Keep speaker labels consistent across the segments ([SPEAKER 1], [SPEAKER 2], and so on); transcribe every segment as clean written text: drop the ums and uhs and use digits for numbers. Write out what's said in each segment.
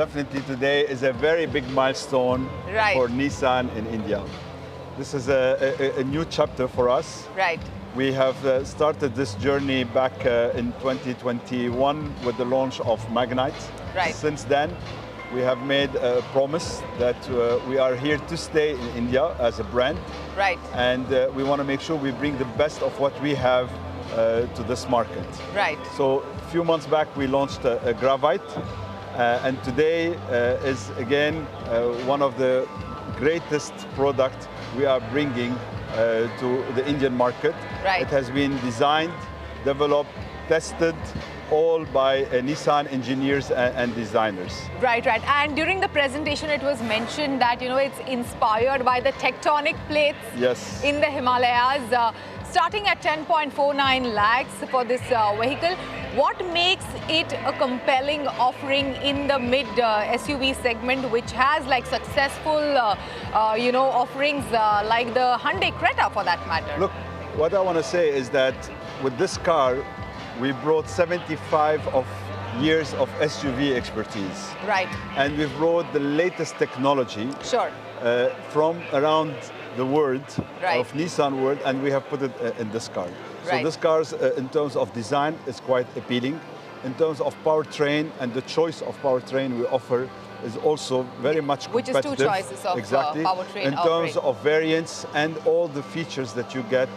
[SPEAKER 1] definitely today is a very big milestone for Nissan in India. This is a new chapter for us.
[SPEAKER 2] Right.
[SPEAKER 1] We have started this journey back in 2021 with the launch of Magnite.
[SPEAKER 2] Right.
[SPEAKER 1] Since then, we have made a promise that we are here to stay in India as a brand.
[SPEAKER 2] Right.
[SPEAKER 1] And we want to make sure we bring the best of what we have to this market.
[SPEAKER 2] Right.
[SPEAKER 1] So a few months back, we launched a Gravite. And today is again one of the greatest products we are bringing to the Indian market.
[SPEAKER 2] Right.
[SPEAKER 1] It has been designed, developed, tested, all by Nissan engineers and designers.
[SPEAKER 2] Right, right. And during the presentation, it was mentioned that it's inspired by the tectonic plates in the Himalayas, starting at 10.49 lakhs for this vehicle. What makes it a compelling offering in the mid SUV segment, which has like successful, offerings like the Hyundai Creta for that matter?
[SPEAKER 1] Look, what I want to say is that with this car, we brought 75 years of SUV expertise.
[SPEAKER 2] Right.
[SPEAKER 1] And we've brought the latest technology from around the world, of Nissan world, and we have put it in this car. So this car, in terms of design, is quite appealing. In terms of powertrain and the choice of powertrain we offer is also very much competitive.
[SPEAKER 2] Which is two choices of powertrain.
[SPEAKER 1] In terms of variants and all the features that you get,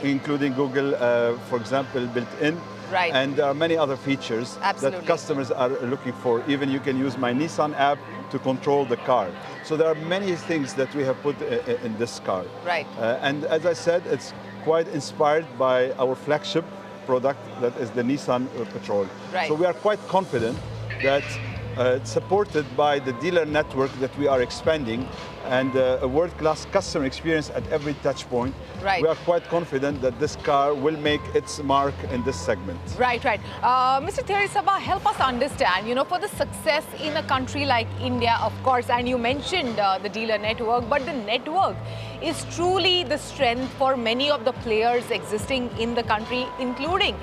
[SPEAKER 1] including Google, for example, built in.
[SPEAKER 2] Right.
[SPEAKER 1] And there are many other features that customers are looking for. Even you can use My Nissan app to control the car. So there are many things that we have put in this car.
[SPEAKER 2] Right.
[SPEAKER 1] And as I said, it's quite inspired by our flagship product, that is the Nissan Patrol.
[SPEAKER 2] Right.
[SPEAKER 1] So we are quite confident that supported by the dealer network that we are expanding and a world-class customer experience at every touch point, we are quite confident that this car will make its mark in this segment.
[SPEAKER 2] Right, right. Mr. Thierry Sabbagh, help us understand, for the success in a country like India, of course, and you mentioned the dealer network, but the network is truly the strength for many of the players existing in the country, including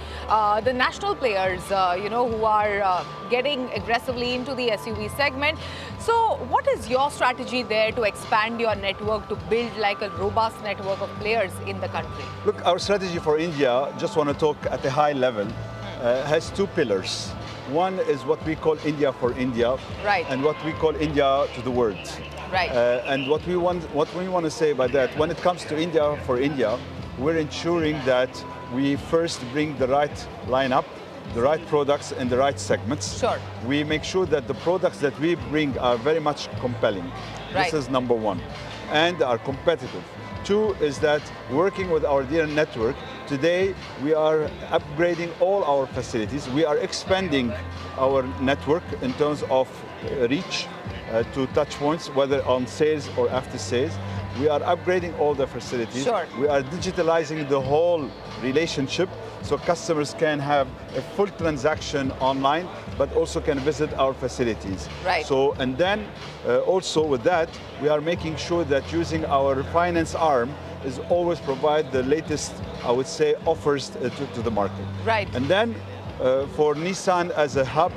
[SPEAKER 2] the national players, who are getting aggressively into the SUV segment. So what is your strategy there to expand your network, to build like a robust network of players in the country?
[SPEAKER 1] Look, our strategy for India, just want to talk at a high level, has two pillars. One is what we call India for India, and what we call India to the world.
[SPEAKER 2] Right.
[SPEAKER 1] And what we want to say by that, when it comes to India for India, we're ensuring that we first bring the right lineup, the right products in the right segments.
[SPEAKER 2] Sure.
[SPEAKER 1] We make sure that the products that we bring are very much compelling. This is number one, and are competitive. Two is that working with our dealer network, today we are upgrading all our facilities. We are expanding our network in terms of reach to touch points, whether on sales or after sales. We are upgrading all the facilities.
[SPEAKER 2] Sure.
[SPEAKER 1] We are digitalizing the whole relationship so customers can have a full transaction online, but also can visit our facilities.
[SPEAKER 2] Right.
[SPEAKER 1] So, and then also with that, we are making sure that using our finance arm is always provide the latest, I would say, offers to the market.
[SPEAKER 2] Right.
[SPEAKER 1] And then for Nissan as a hub,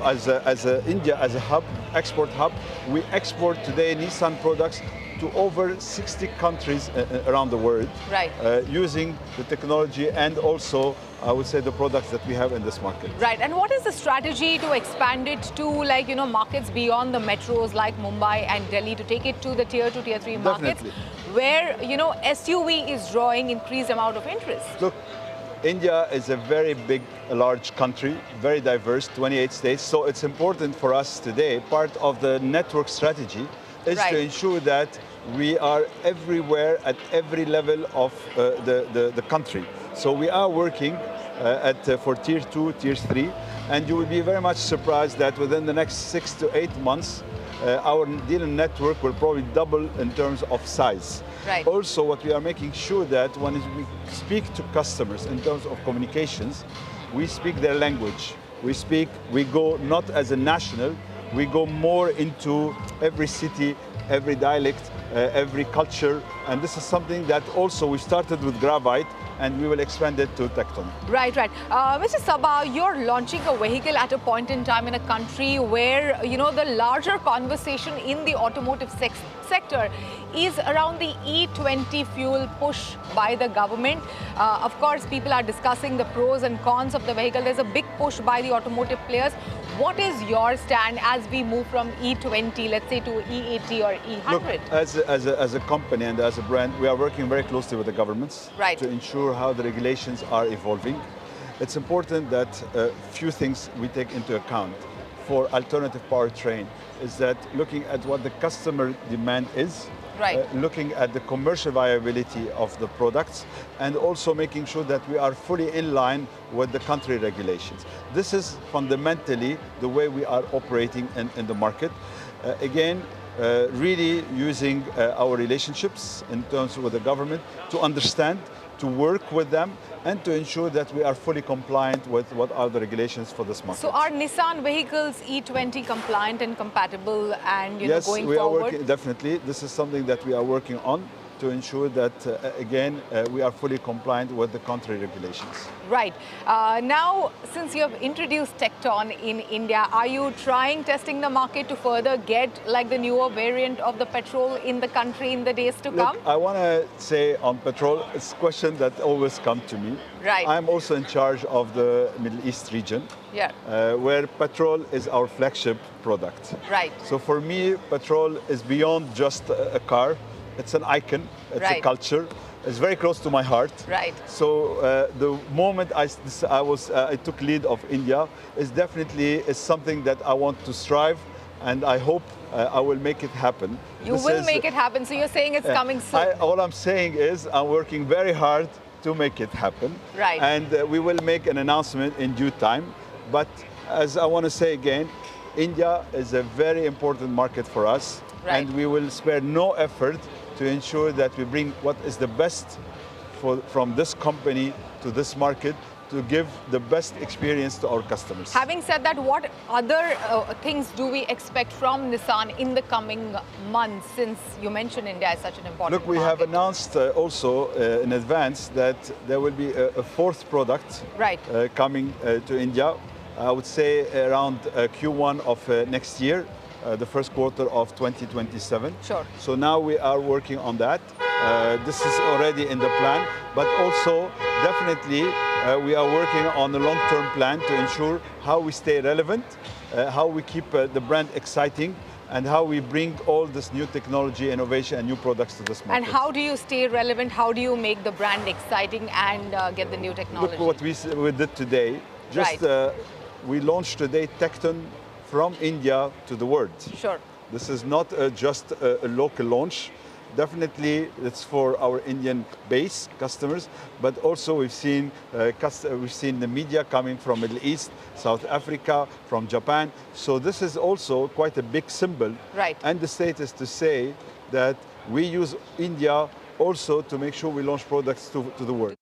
[SPEAKER 1] India as a hub, export hub, we export today Nissan products to over 60 countries around the world, using the technology and also, I would say, the products that we have in this market.
[SPEAKER 2] Right, and what is the strategy to expand it to markets beyond the metros like Mumbai and Delhi, to take it to the tier 2, tier 3 markets, where SUV is drawing increased amount of interest?
[SPEAKER 1] Look, India is a very big, large country, very diverse, 28 states, so it's important for us today, part of the network strategy is to ensure that we are everywhere at every level of the country. So we are working for tier 2, tier 3, and you will be very much surprised that within the next 6 to 8 months, our dealer network will probably double in terms of size.
[SPEAKER 2] Right.
[SPEAKER 1] Also, what we are making sure that when we speak to customers in terms of communications, we speak their language. We go not as a national, we go more into every city, every dialect, every culture, and this is something that also we started with Gravite, and we will expand it to Tekton.
[SPEAKER 2] Right, right. Mr. Sabbagh, you're launching a vehicle at a point in time in a country where, you know, the larger conversation in the automotive sector is around the E20 fuel push by the government. Of course, people are discussing the pros and cons of the vehicle. There's a big push by the automotive players. What is your stand as we move from E20, let's say, to E80 or E100?
[SPEAKER 1] Look, as a company and as a brand, we are working very closely with the governments to ensure how the regulations are evolving. It's important that a few things we take into account for alternative powertrain is that looking at what the customer demand is, looking at the commercial viability of the products, and also making sure that we are fully in line with the country regulations. This is fundamentally the way we are operating in the market. Again, really using our relationships in terms with the government to understand, to work with them, and to ensure that we are fully compliant with what are the regulations for this market.
[SPEAKER 2] So are Nissan vehicles E20 compliant and compatible and going forward?
[SPEAKER 1] Yes, we are working, definitely. This is something that we are working on to ensure that, again, we are fully compliant with the country regulations.
[SPEAKER 2] Right. Now, since you have introduced Tekton in India, are you testing the market to further get like the newer variant of the petrol in the country in the days to come?
[SPEAKER 1] I want to say on petrol, it's a question that always comes to me.
[SPEAKER 2] Right.
[SPEAKER 1] I'm also in charge of the Middle East region, where petrol is our flagship product.
[SPEAKER 2] Right.
[SPEAKER 1] So for me, petrol is beyond just a car. It's an icon, it's a culture. It's very close to my heart.
[SPEAKER 2] Right.
[SPEAKER 1] So the moment I took lead of India is definitely something that I want to strive, and I hope I will make it happen.
[SPEAKER 2] You will make it happen, so you're saying it's coming soon.
[SPEAKER 1] All I'm saying is I'm working very hard to make it happen.
[SPEAKER 2] Right.
[SPEAKER 1] And we will make an announcement in due time. But as I want to say again, India is a very important market for us, and we will spare no effort to ensure that we bring what is the best from this company to this market to give the best experience to our customers.
[SPEAKER 2] Having said that, what other things do we expect from Nissan in the coming months, since you mentioned India is such an important
[SPEAKER 1] Look, we have announced also in advance that there will be a fourth product coming to India. I would say around Q1 of next year. The first quarter of 2027.
[SPEAKER 2] Sure.
[SPEAKER 1] So now we are working on that. This is already in the plan, but also definitely we are working on a long-term plan to ensure how we stay relevant, how we keep the brand exciting, and how we bring all this new technology, innovation, and new products to this market.
[SPEAKER 2] And how do you stay relevant? How do you make the brand exciting and get the new technology?
[SPEAKER 1] Look what we did today. We launched today Tekton from India to the world.
[SPEAKER 2] Sure.
[SPEAKER 1] This is not just a local launch. Definitely, it's for our Indian base customers, but also we've seen the media coming from Middle East, South Africa, from Japan. So this is also quite a big symbol.
[SPEAKER 2] Right.
[SPEAKER 1] And the status to say that we use India also to make sure we launch products to the world.